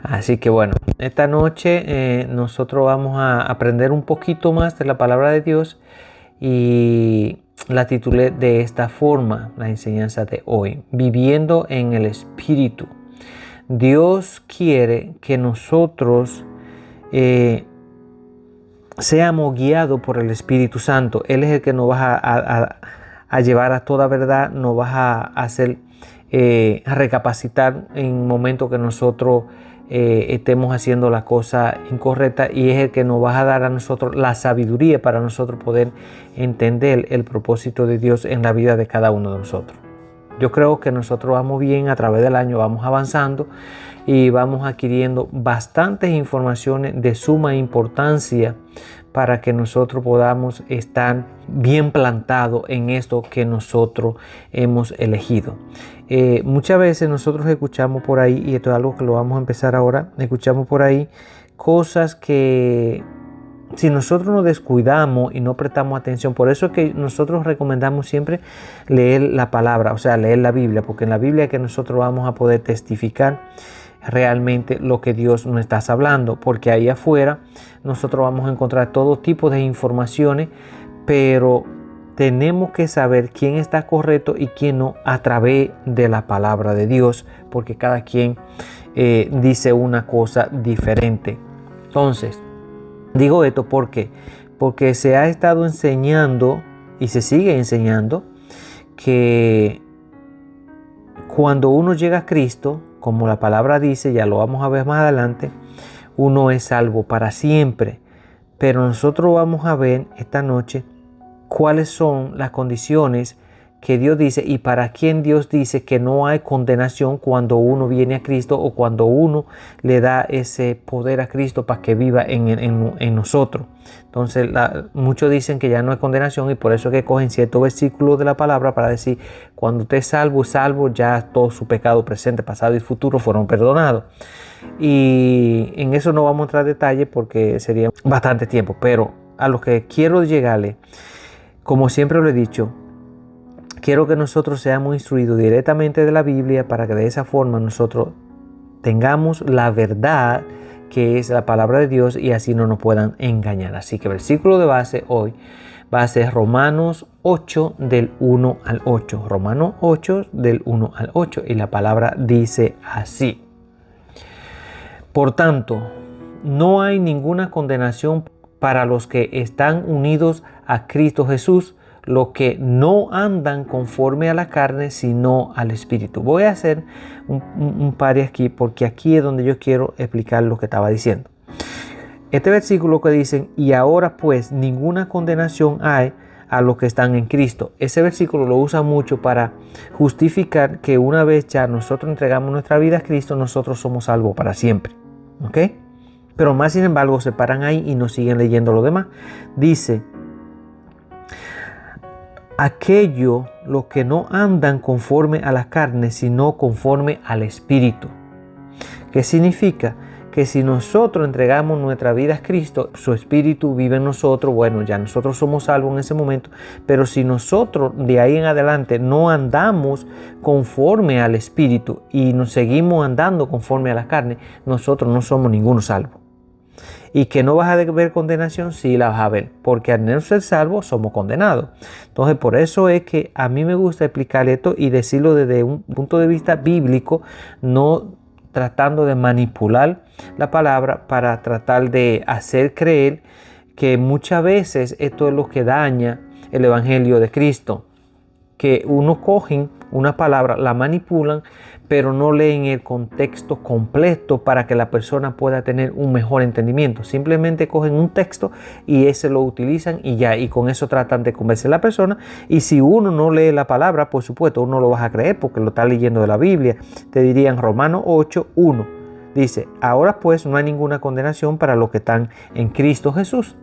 Así que bueno, esta noche nosotros vamos a aprender un poquito más de la palabra de Dios y la titulé de esta forma, la enseñanza de hoy, viviendo en el Espíritu. Dios quiere que nosotros seamos guiados por el Espíritu Santo. Él es el que nos va a llevar a toda verdad, nos va a hacer recapacitar en momentos que nosotros estemos haciendo la cosa incorrecta, y es el que nos va a dar a nosotros la sabiduría para nosotros poder entender el propósito de Dios en la vida de cada uno de nosotros. Yo creo que nosotros vamos bien a través del año, vamos avanzando y vamos adquiriendo bastantes informaciones de suma importancia para que nosotros podamos estar bien plantados en esto que nosotros hemos elegido. Muchas veces nosotros escuchamos por ahí, y esto es algo que lo vamos a empezar ahora, escuchamos por ahí cosas que si nosotros nos descuidamos y no prestamos atención, por eso es que nosotros recomendamos siempre leer la palabra, o sea, leer la Biblia, porque en la Biblia es que nosotros vamos a poder testificar realmente lo que Dios nos está hablando, porque ahí afuera nosotros vamos a encontrar todo tipo de informaciones, pero tenemos que saber quién está correcto y quién no a través de la palabra de Dios, porque cada quien dice una cosa diferente. Entonces, digo esto porque se ha estado enseñando y se sigue enseñando que cuando uno llega a Cristo, como la palabra dice, ya lo vamos a ver más adelante, uno es salvo para siempre. Pero nosotros vamos a ver esta noche cuáles son las condiciones que Dios dice y para quién Dios dice que no hay condenación cuando uno viene a Cristo, o cuando uno le da ese poder a Cristo para que viva en nosotros. Entonces muchos dicen que ya no hay condenación, y por eso es que cogen ciertos versículos de la palabra para decir cuando usted es salvo, ya todo su pecado presente, pasado y futuro fueron perdonados. Y en eso no vamos a entrar en detalle porque sería bastante tiempo, pero a lo que quiero llegarle, como siempre lo he dicho, quiero que nosotros seamos instruidos directamente de la Biblia para que de esa forma nosotros tengamos la verdad que es la palabra de Dios y así no nos puedan engañar. Así que el versículo de base hoy va a ser Romanos 8 del 1 al 8. Romanos 8 del 1 al 8, y la palabra dice así: por tanto, no hay ninguna condenación para los que están unidos a Cristo Jesús, los que no andan conforme a la carne, sino al Espíritu. Voy a hacer un pare aquí, porque aquí es donde yo quiero explicar lo que estaba diciendo. Este versículo que dicen, y ahora pues ninguna condenación hay a los que están en Cristo. Ese versículo lo usa mucho para justificar que una vez ya nosotros entregamos nuestra vida a Cristo, nosotros somos salvos para siempre. ¿Ok? Pero más sin embargo se paran ahí y nos siguen leyendo lo demás. Dice, aquello los que no andan conforme a la carne, sino conforme al Espíritu. ¿Qué significa? Que si nosotros entregamos nuestra vida a Cristo, su Espíritu vive en nosotros, bueno, ya nosotros somos salvos en ese momento, pero si nosotros de ahí en adelante no andamos conforme al Espíritu y nos seguimos andando conforme a la carne, nosotros no somos ninguno salvo. Y que no vas a ver condenación, sí la vas a ver, porque al no ser salvo somos condenados. Entonces por eso es que a mí me gusta explicar esto y decirlo desde un punto de vista bíblico, no tratando de manipular la palabra para tratar de hacer creer que muchas veces esto es lo que daña el Evangelio de Cristo, que uno cogen una palabra, la manipulan, pero no leen el contexto completo para que la persona pueda tener un mejor entendimiento. Simplemente cogen un texto y ese lo utilizan y ya, y con eso tratan de convencer a la persona. Y si uno no lee la palabra, por supuesto, uno lo vas a creer porque lo está leyendo de la Biblia. Te dirían Romanos 8, 1. Dice, ahora pues no hay ninguna condenación para los que están en Cristo Jesús.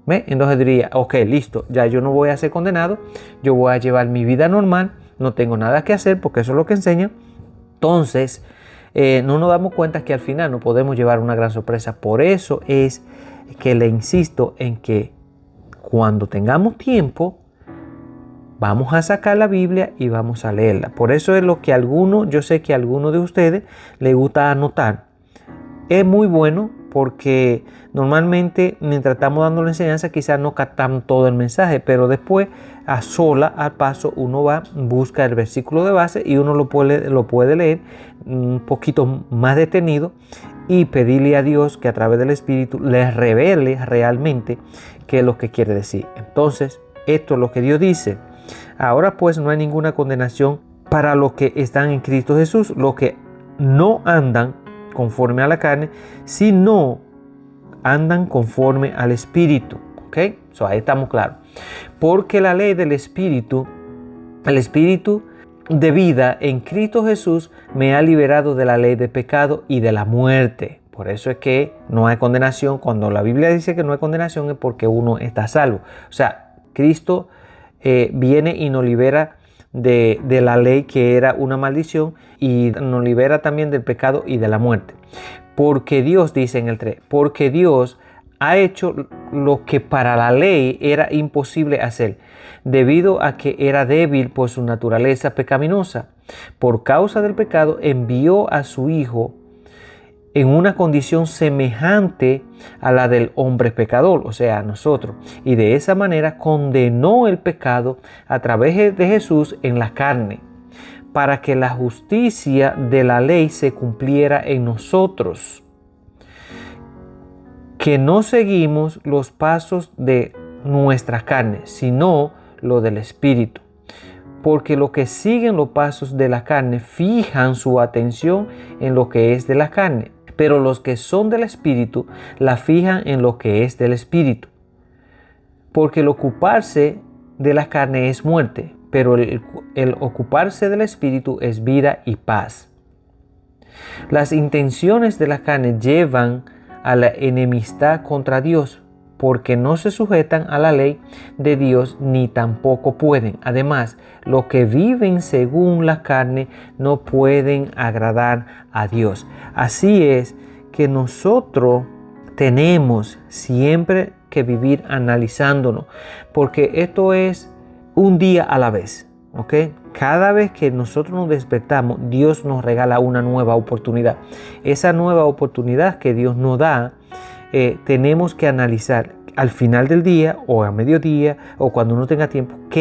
¿Ve? Entonces diría, ok, listo, ya yo no voy a ser condenado, yo voy a llevar mi vida normal, no tengo nada que hacer porque eso es lo que enseña. Entonces, no nos damos cuenta que al final no podemos llevar una gran sorpresa. Por eso es que le insisto en que cuando tengamos tiempo, vamos a sacar la Biblia y vamos a leerla. Por eso es lo que yo sé que a algunos de ustedes les gusta anotar. Es muy bueno porque normalmente mientras estamos dando la enseñanza quizás no captamos todo el mensaje, pero después a sola, al paso, uno va, busca el versículo de base y uno lo puede leer un poquito más detenido y pedirle a Dios que a través del Espíritu les revele realmente qué es lo que quiere decir. Entonces, esto es lo que Dios dice. Ahora pues no hay ninguna condenación para los que están en Cristo Jesús, los que no andan conforme a la carne, sino andan conforme al Espíritu. ¿Ok? Ahí estamos claros. Porque la ley del Espíritu, el Espíritu de vida en Cristo Jesús me ha liberado de la ley de pecado y de la muerte. Por eso es que no hay condenación. Cuando la Biblia dice que no hay condenación es porque uno está salvo. O sea, Cristo viene y nos libera de la ley que era una maldición y nos libera también del pecado y de la muerte. Porque Dios, dice en el 3, porque Dios ha hecho lo que para la ley era imposible hacer, debido a que era débil por su naturaleza pecaminosa. Por causa del pecado envió a su Hijo en una condición semejante a la del hombre pecador, o sea, a nosotros. Y de esa manera condenó el pecado a través de Jesús en la carne, para que la justicia de la ley se cumpliera en nosotros, que no seguimos los pasos de nuestra carne, sino lo del Espíritu. Porque los que siguen los pasos de la carne fijan su atención en lo que es de la carne, pero los que son del Espíritu la fijan en lo que es del Espíritu. Porque el ocuparse de la carne es muerte, pero el ocuparse del Espíritu es vida y paz. Las intenciones de la carne llevan a la enemistad contra Dios, porque no se sujetan a la ley de Dios ni tampoco pueden. Además, los que viven según la carne no pueden agradar a Dios. Así es que nosotros tenemos siempre que vivir analizándonos, porque esto es un día a la vez. ¿Ok? Cada vez que nosotros nos despertamos, Dios nos regala una nueva oportunidad. Esa nueva oportunidad que Dios nos da, tenemos que analizar al final del día o a mediodía o cuando uno tenga tiempo, qué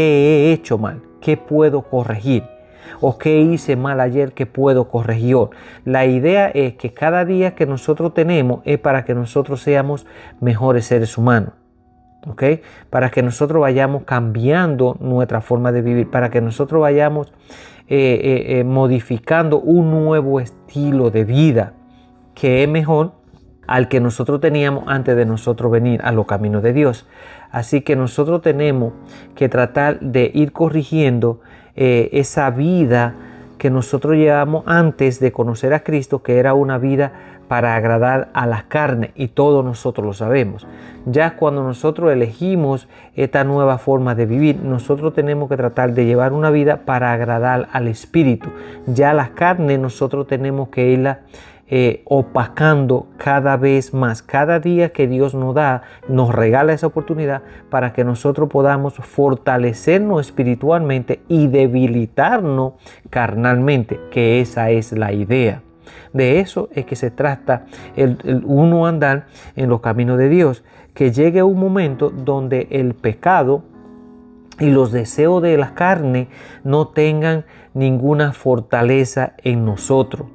he hecho mal, qué puedo corregir o qué hice mal ayer que puedo corregir hoy. La idea es que cada día que nosotros tenemos es para que nosotros seamos mejores seres humanos. ¿Okay? Para que nosotros vayamos cambiando nuestra forma de vivir, para que nosotros vayamos modificando un nuevo estilo de vida que es mejor al que nosotros teníamos antes de nosotros venir a los caminos de Dios. Así que nosotros tenemos que tratar de ir corrigiendo esa vida que nosotros llevamos antes de conocer a Cristo, que era una vida para agradar a la carne, y todos nosotros lo sabemos. Ya cuando nosotros elegimos esta nueva forma de vivir, nosotros tenemos que tratar de llevar una vida para agradar al Espíritu. Ya la carne nosotros tenemos que irla opacando cada vez más. Cada día que Dios nos da, nos regala esa oportunidad para que nosotros podamos fortalecernos espiritualmente y debilitarnos carnalmente, que esa es la idea. De eso es que se trata el uno andar en los caminos de Dios, que llegue un momento donde el pecado y los deseos de la carne no tengan ninguna fortaleza en nosotros,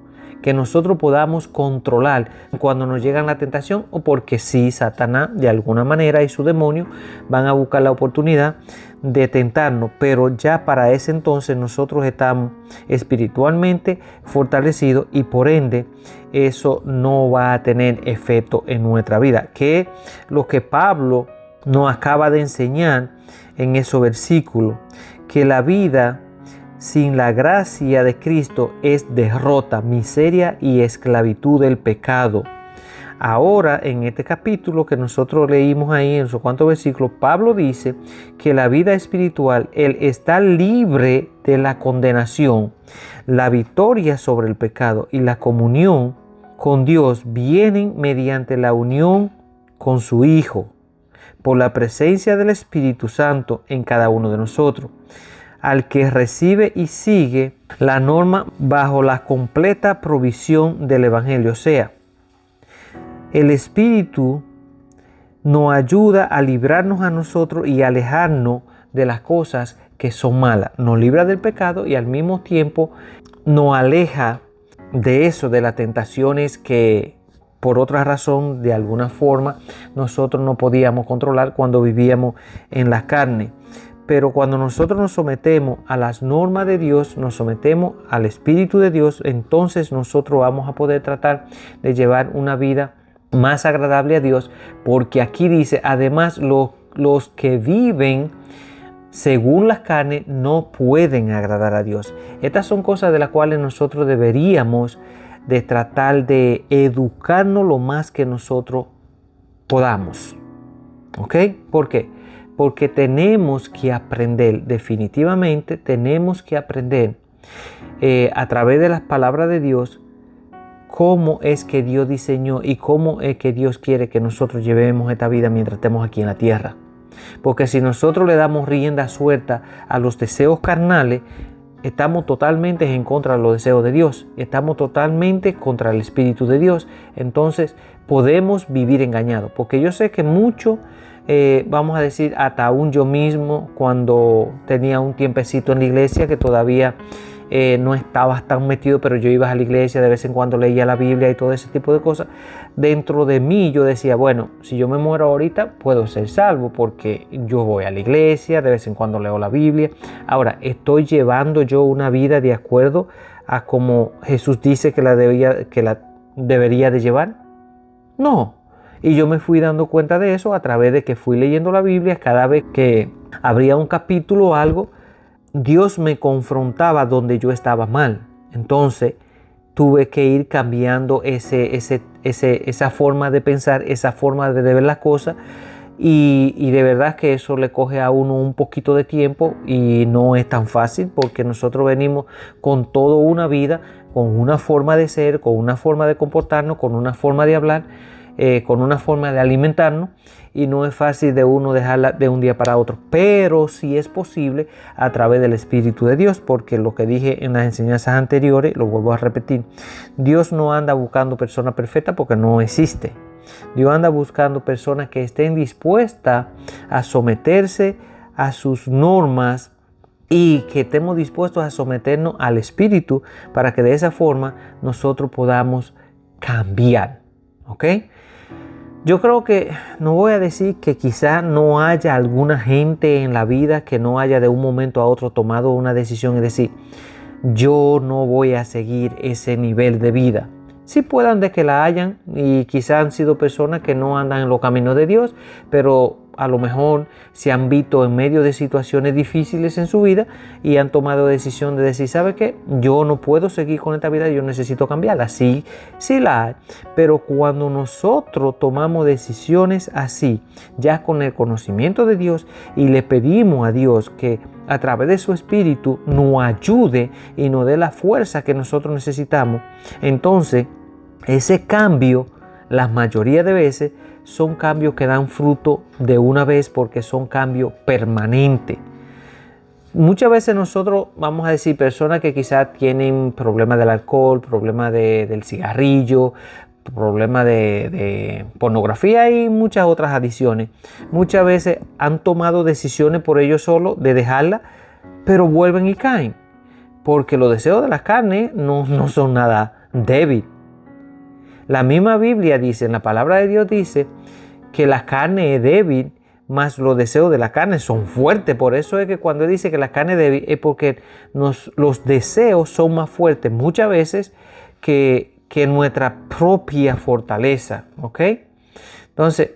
que nosotros podamos controlar cuando nos llega la tentación, o porque sí, Satanás de alguna manera y su demonio van a buscar la oportunidad de tentarnos, pero ya para ese entonces nosotros estamos espiritualmente fortalecidos y por ende eso no va a tener efecto en nuestra vida, que es lo que Pablo nos acaba de enseñar en esos versículos, que la vida sin la gracia de Cristo es derrota, miseria y esclavitud del pecado. Ahora, en este capítulo que nosotros leímos ahí, en esos cuantos versículos, Pablo dice que la vida espiritual, él está libre de la condenación. La victoria sobre el pecado y la comunión con Dios vienen mediante la unión con su Hijo, por la presencia del Espíritu Santo en cada uno de nosotros, al que recibe y sigue la norma bajo la completa provisión del Evangelio. O sea, el Espíritu nos ayuda a librarnos a nosotros y alejarnos de las cosas que son malas. Nos libra del pecado y al mismo tiempo nos aleja de eso, de las tentaciones que por otra razón, de alguna forma, nosotros no podíamos controlar cuando vivíamos en la carne. Pero cuando nosotros nos sometemos a las normas de Dios, nos sometemos al Espíritu de Dios, entonces nosotros vamos a poder tratar de llevar una vida más agradable a Dios, porque aquí dice, además, los que viven según la carne no pueden agradar a Dios. Estas son cosas de las cuales nosotros deberíamos de tratar de educarnos lo más que nosotros podamos. ¿Ok? ¿Por qué? Porque tenemos que aprender, definitivamente tenemos que aprender a través de las palabras de Dios cómo es que Dios diseñó y cómo es que Dios quiere que nosotros llevemos esta vida mientras estemos aquí en la tierra. Porque si nosotros le damos rienda suelta a los deseos carnales, estamos totalmente en contra de los deseos de Dios. Estamos totalmente contra el Espíritu de Dios. Entonces podemos vivir engañados. Porque yo sé que mucho, vamos a decir, hasta aún yo mismo, cuando tenía un tiempecito en la iglesia, que todavía no estaba tan metido, pero yo iba a la iglesia, de vez en cuando leía la Biblia y todo ese tipo de cosas. Dentro de mí yo decía, bueno, si yo me muero ahorita puedo ser salvo porque yo voy a la iglesia, de vez en cuando leo la Biblia. Ahora, ¿estoy llevando yo una vida de acuerdo a como Jesús dice que la debería de llevar? No. Y yo me fui dando cuenta de eso a través de que fui leyendo la Biblia. Cada vez que abría un capítulo o algo, Dios me confrontaba donde yo estaba mal. Entonces tuve que ir cambiando esa forma de pensar, esa forma de ver las cosas. Y de verdad que eso le coge a uno un poquito de tiempo y no es tan fácil, porque nosotros venimos con toda una vida, con una forma de ser, con una forma de comportarnos, con una forma de hablar, con una forma de alimentarnos, y no es fácil de uno dejarla de un día para otro, pero sí es posible a través del Espíritu de Dios, porque lo que dije en las enseñanzas anteriores, lo vuelvo a repetir, Dios no anda buscando personas perfectas porque no existe. Dios anda buscando personas que estén dispuestas a someterse a sus normas y que estemos dispuestos a someternos al Espíritu para que de esa forma nosotros podamos cambiar. ¿Ok? Yo creo que no voy a decir que quizá no haya alguna gente en la vida que no haya de un momento a otro tomado una decisión y decir, yo no voy a seguir ese nivel de vida. Sí puedan de que la hayan, y quizá han sido personas que no andan en los caminos de Dios, pero a lo mejor se han visto en medio de situaciones difíciles en su vida y han tomado decisión de decir, ¿sabe qué? Yo no puedo seguir con esta vida, yo necesito cambiarla. Sí, sí la hay, pero cuando nosotros tomamos decisiones así, ya con el conocimiento de Dios, y le pedimos a Dios que a través de su Espíritu nos ayude y nos dé la fuerza que nosotros necesitamos, entonces ese cambio, la mayoría de veces, son cambios que dan fruto de una vez, porque son cambios permanentes. Muchas veces nosotros, vamos a decir, personas que quizás tienen problemas del alcohol, problemas del cigarrillo, problemas de pornografía y muchas otras adicciones, muchas veces han tomado decisiones por ellos solos de dejarla, pero vuelven y caen, porque los deseos de la carne no son nada débil. La misma Biblia dice, en la palabra de Dios dice que la carne es débil, más los deseos de la carne son fuertes. Por eso es que cuando dice que la carne es débil es porque los deseos son más fuertes muchas veces que nuestra propia fortaleza. ¿Ok? Entonces,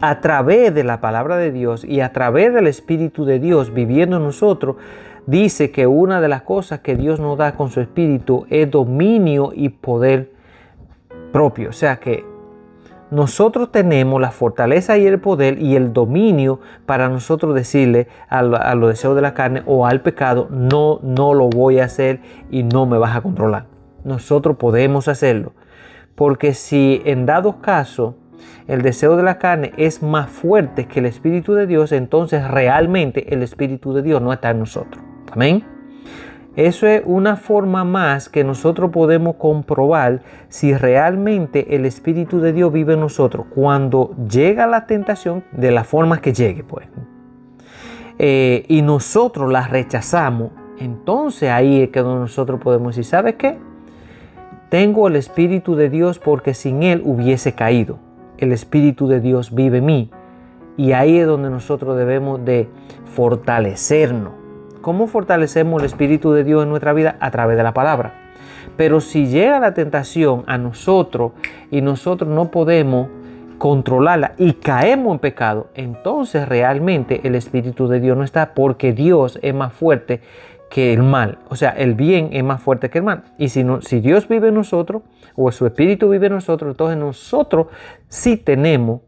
a través de la palabra de Dios y a través del Espíritu de Dios viviendo en nosotros, dice que una de las cosas que Dios nos da con su Espíritu es dominio y poder propio. O sea que nosotros tenemos la fortaleza y el poder y el dominio para nosotros decirle a los deseos de la carne o al pecado, no lo voy a hacer y no me vas a controlar. Nosotros podemos hacerlo, porque si en dado caso el deseo de la carne es más fuerte que el Espíritu de Dios, entonces realmente el Espíritu de Dios no está en nosotros. Amén. Eso es una forma más que nosotros podemos comprobar si realmente el Espíritu de Dios vive en nosotros. Cuando llega la tentación, de la forma que llegue, pues, y nosotros la rechazamos, entonces ahí es que nosotros podemos decir, ¿sabes qué? Tengo el Espíritu de Dios porque sin Él hubiese caído. El Espíritu de Dios vive en mí. Y ahí es donde nosotros debemos de fortalecernos. ¿Cómo fortalecemos el Espíritu de Dios en nuestra vida? A través de la palabra. Pero si llega la tentación a nosotros y nosotros no podemos controlarla y caemos en pecado, entonces realmente el Espíritu de Dios no está, porque Dios es más fuerte que el mal. O sea, el bien es más fuerte que el mal. Y si Dios vive en nosotros, o su Espíritu vive en nosotros, entonces nosotros sí tenemos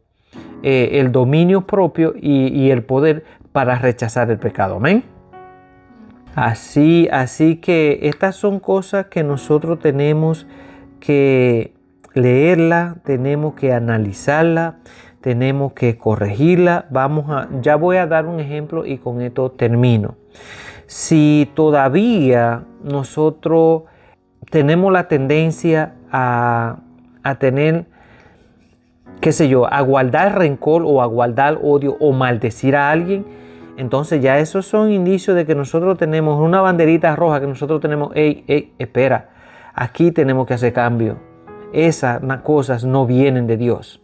el dominio propio y el poder para rechazar el pecado. Amén. Así que estas son cosas que nosotros tenemos que leerla, tenemos que analizarla, tenemos que corregirla. Ya voy a dar un ejemplo y con esto termino. Si todavía nosotros tenemos la tendencia a tener, qué sé yo, a guardar rencor o a guardar odio o maldecir a alguien, entonces ya esos son indicios de que nosotros tenemos una banderita roja, que nosotros tenemos, espera, aquí tenemos que hacer cambio. Esas cosas no vienen de Dios.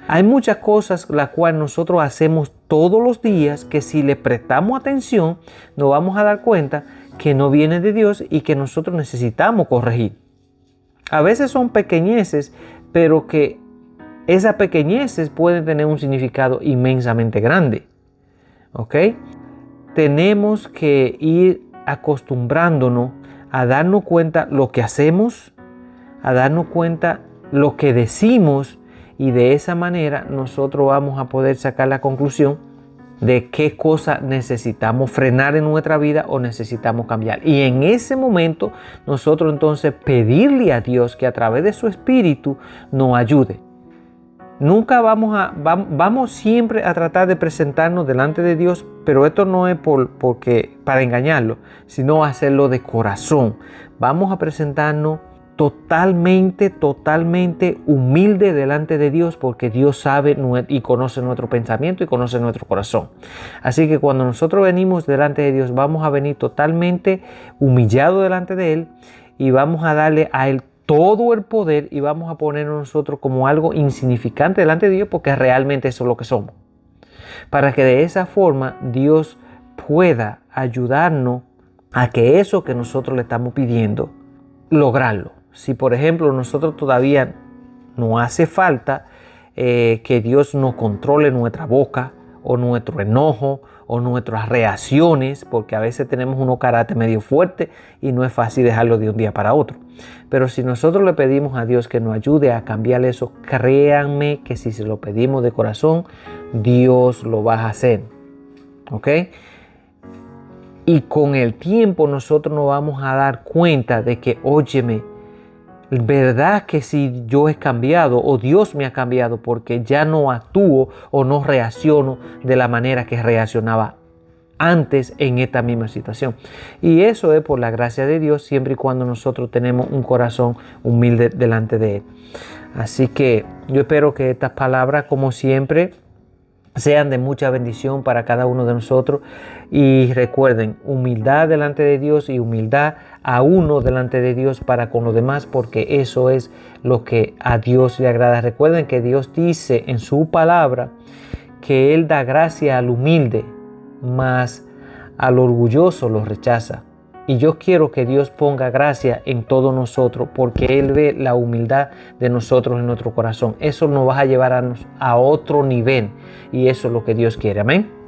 Hay muchas cosas las cuales nosotros hacemos todos los días que si le prestamos atención nos vamos a dar cuenta que no vienen de Dios y que nosotros necesitamos corregir. A veces son pequeñeces, pero que esas pequeñeces pueden tener un significado inmensamente grande. ¿Ok? Tenemos que ir acostumbrándonos a darnos cuenta lo que hacemos, a darnos cuenta lo que decimos, y de esa manera nosotros vamos a poder sacar la conclusión de qué cosa necesitamos frenar en nuestra vida o necesitamos cambiar. Y en ese momento nosotros entonces pedirle a Dios que a través de su Espíritu nos ayude. Nunca vamos siempre a tratar de presentarnos delante de Dios, pero esto no es porque para engañarlo, sino hacerlo de corazón. Vamos a presentarnos totalmente humilde delante de Dios, porque Dios sabe y conoce nuestro pensamiento y conoce nuestro corazón. Así que cuando nosotros venimos delante de Dios, vamos a venir totalmente humillados delante de Él y vamos a darle a Él todo el poder y vamos a ponernos nosotros como algo insignificante delante de Dios, porque realmente eso es lo que somos. Para que de esa forma Dios pueda ayudarnos a que eso que nosotros le estamos pidiendo, lograrlo. Si por ejemplo nosotros todavía no hace falta que Dios nos controle nuestra boca o nuestro enojo o nuestras reacciones, porque a veces tenemos un carácter medio fuerte y no es fácil dejarlo de un día para otro. Pero si nosotros le pedimos a Dios que nos ayude a cambiar eso, créanme que si se lo pedimos de corazón, Dios lo va a hacer. ¿Ok? Y con el tiempo nosotros nos vamos a dar cuenta de que, óyeme, verdad que si yo he cambiado o Dios me ha cambiado, porque ya no actúo o no reacciono de la manera que reaccionaba antes en esta misma situación. Y eso es por la gracia de Dios, siempre y cuando nosotros tenemos un corazón humilde delante de Él. Así que yo espero que estas palabras, como siempre, sean de mucha bendición para cada uno de nosotros. Y recuerden, humildad delante de Dios y humildad a uno delante de Dios para con los demás, porque eso es lo que a Dios le agrada. Recuerden que Dios dice en su palabra que Él da gracia al humilde, mas al orgulloso lo rechaza. Y yo quiero que Dios ponga gracia en todos nosotros, porque Él ve la humildad de nosotros en nuestro corazón. Eso nos va a llevar a otro nivel y eso es lo que Dios quiere. Amén.